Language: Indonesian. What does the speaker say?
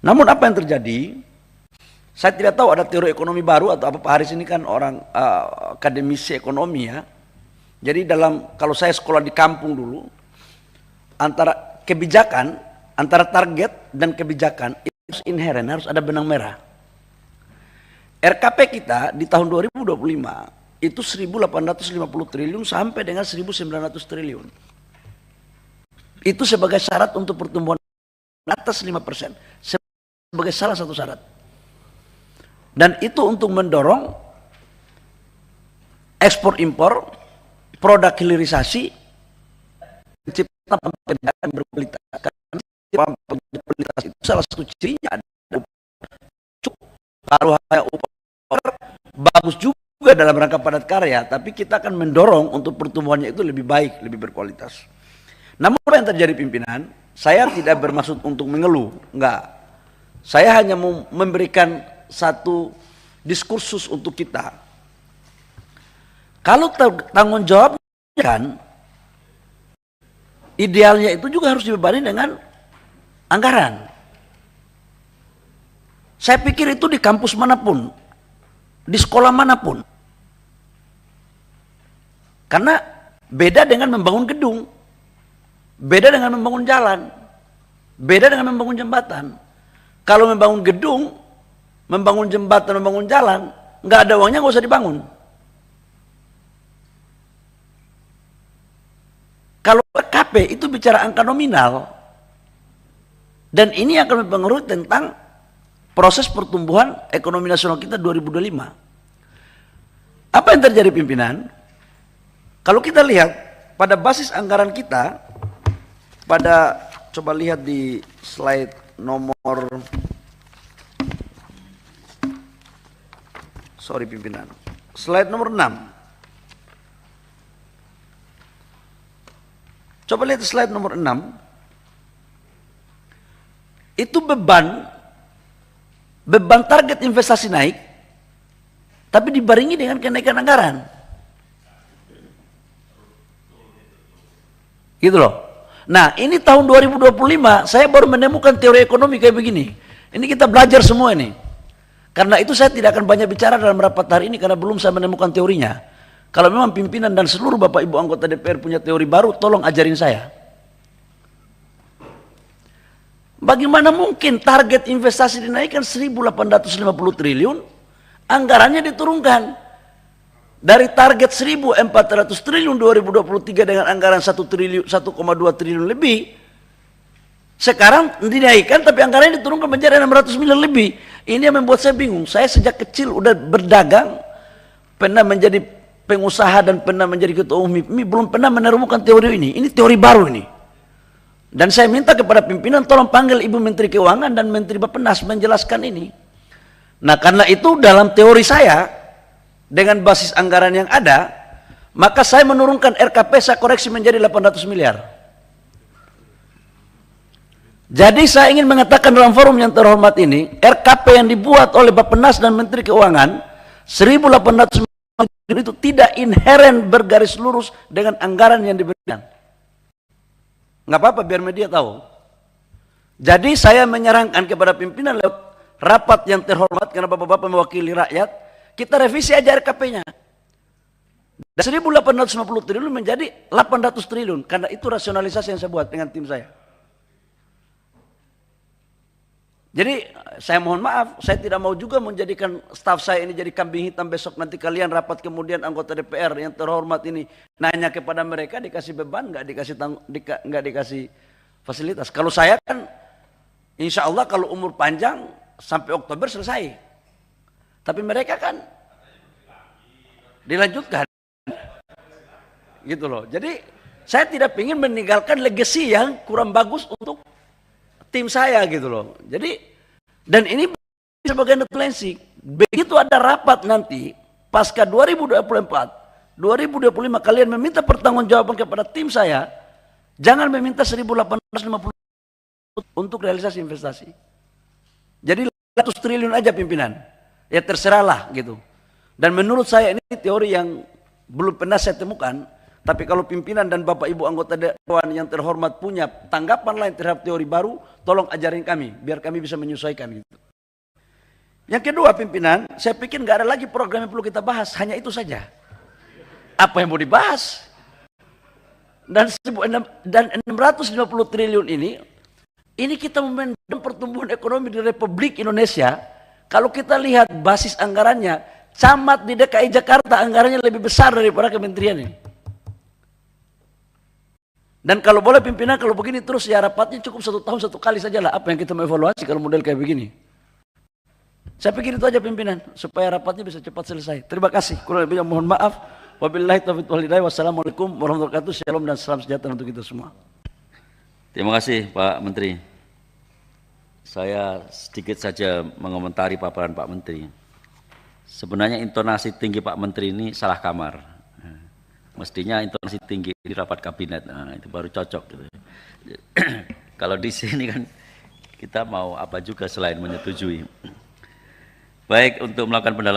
Namun apa yang terjadi? Saya tidak tahu ada teori ekonomi baru atau apa. Pak Haris ini kan orang akademisi ekonomi ya. Jadi kalau saya sekolah di kampung dulu, antara kebijakan, antara target dan kebijakan itu harus inheren, harus ada benang merah. RKP kita di tahun 2025 itu 1.850 triliun sampai dengan 1.900 triliun. Itu sebagai syarat untuk pertumbuhan atas 5%. Sebagai salah satu syarat. Dan itu untuk mendorong ekspor impor, produk hilirisasi, penciptaan pekerjaan berkualitas. Karena berkualitas itu salah satu cirinya ada kalau hanya upah bagus juga dalam rangka padat karya, tapi kita akan mendorong untuk pertumbuhannya itu lebih baik, lebih berkualitas. Namun apa yang terjadi pimpinan, saya tidak bermaksud untuk mengeluh, enggak. Saya hanya mau memberikan satu diskursus untuk kita. Kalau tanggung jawab kan, idealnya itu juga harus dibebani dengan anggaran. Saya pikir itu di kampus manapun, di sekolah manapun. Karena beda dengan membangun gedung, beda dengan membangun jalan, beda dengan membangun jembatan. Kalau membangun gedung, membangun jembatan, membangun jalan, nggak ada uangnya nggak usah dibangun. Kalau KP itu bicara angka nominal, dan ini akan mempengaruhi tentang proses pertumbuhan ekonomi nasional kita 2025. Apa yang terjadi pimpinan? Kalau kita lihat pada basis anggaran kita, coba lihat di slide nomor, slide nomor 6. Coba lihat slide nomor 6. Itu beban target investasi naik, tapi dibarengi dengan kenaikan anggaran. Gitu loh. Nah, ini tahun 2025, saya baru menemukan teori ekonomi kayak begini. Ini kita belajar semua ini. Karena itu saya tidak akan banyak bicara dalam rapat hari ini, karena belum saya menemukan teorinya. Kalau memang pimpinan dan seluruh Bapak Ibu anggota DPR punya teori baru, tolong ajarin saya. Bagaimana mungkin target investasi dinaikkan 1.850 triliun, anggarannya diturunkan dari target 1.400 triliun 2023 dengan anggaran 1,2 triliun lebih. Sekarang dinaikkan tapi anggarannya diturunkan menjadi 600 miliar lebih. Ini yang membuat saya bingung. Saya sejak kecil udah berdagang, pernah menjadi pengusaha dan pernah menjadi ketua umum MIPMI, belum pernah menemukan teori ini. Ini teori baru ini. Dan saya minta kepada pimpinan tolong panggil Ibu Menteri Keuangan dan Menteri Bappenas menjelaskan ini. Nah, karena itu dalam teori saya dengan basis anggaran yang ada, maka saya menurunkan RKP, saya koreksi menjadi 800 miliar. Jadi saya ingin mengatakan dalam forum yang terhormat ini, RKP yang dibuat oleh Bappenas dan Menteri Keuangan 1.800 miliar itu tidak inheren bergaris lurus dengan anggaran yang diberikan. Nggak apa-apa biar media tahu. Jadi saya menyarankan kepada pimpinan lewat rapat yang terhormat, karena bapak-bapak mewakili rakyat, kita revisi aja RKP-nya. 1.850 triliun menjadi 800 triliun, karena itu rasionalisasi yang saya buat dengan tim saya. Jadi saya mohon maaf, saya tidak mau juga menjadikan staf saya ini jadi kambing hitam besok nanti kalian rapat kemudian anggota DPR yang terhormat ini nanya kepada mereka dikasih beban, nggak dikasih fasilitas. Kalau saya kan insya Allah kalau umur panjang sampai Oktober selesai. Tapi mereka kan dilanjutkan. Gitu loh. Jadi saya tidak ingin meninggalkan legacy yang kurang bagus untuk tim saya gitu loh. Jadi dan ini sebagai netlensi. Begitu ada rapat nanti pasca 2024, 2025 kalian meminta pertanggungjawaban kepada tim saya, jangan meminta 1.850 untuk realisasi investasi. Jadi 100 triliun aja pimpinan. Ya terserahlah gitu. Dan menurut saya ini teori yang belum pernah saya temukan Tapi kalau pimpinan dan Bapak Ibu anggota Dewan yang terhormat punya tanggapan lain terhadap teori baru, tolong ajarin kami, biar kami bisa menyesuaikan gitu. Yang kedua pimpinan, saya pikir nggak ada lagi program yang perlu kita bahas, hanya itu saja. Apa yang mau dibahas? Dan 650 triliun ini kita memendam pertumbuhan ekonomi di Republik Indonesia. Kalau kita lihat basis anggarannya, camat di DKI Jakarta anggarannya lebih besar daripada kementerian ini. Dan kalau boleh pimpinan, kalau begini terus ya rapatnya cukup 1 tahun 1 kali sajalah. Apa yang kita mau evaluasi kalau model kayak begini? Saya pikir itu aja pimpinan, supaya rapatnya bisa cepat selesai. Terima kasih. Kurang lebihnya mohon maaf. Wabillahi taufiq wal hidayah. Wassalamualaikum warahmatullahi wabarakatuh. Shalom dan salam sejahtera untuk kita semua. Terima kasih Pak Menteri. Saya sedikit saja mengomentari paparan Pak Menteri. Sebenarnya intonasi tinggi Pak Menteri ini salah kamar. Mestinya intonasi tinggi di rapat kabinet, itu baru cocok gitu. Kalau di sini kan kita mau apa juga selain menyetujui. Baik, untuk melakukan pendalaman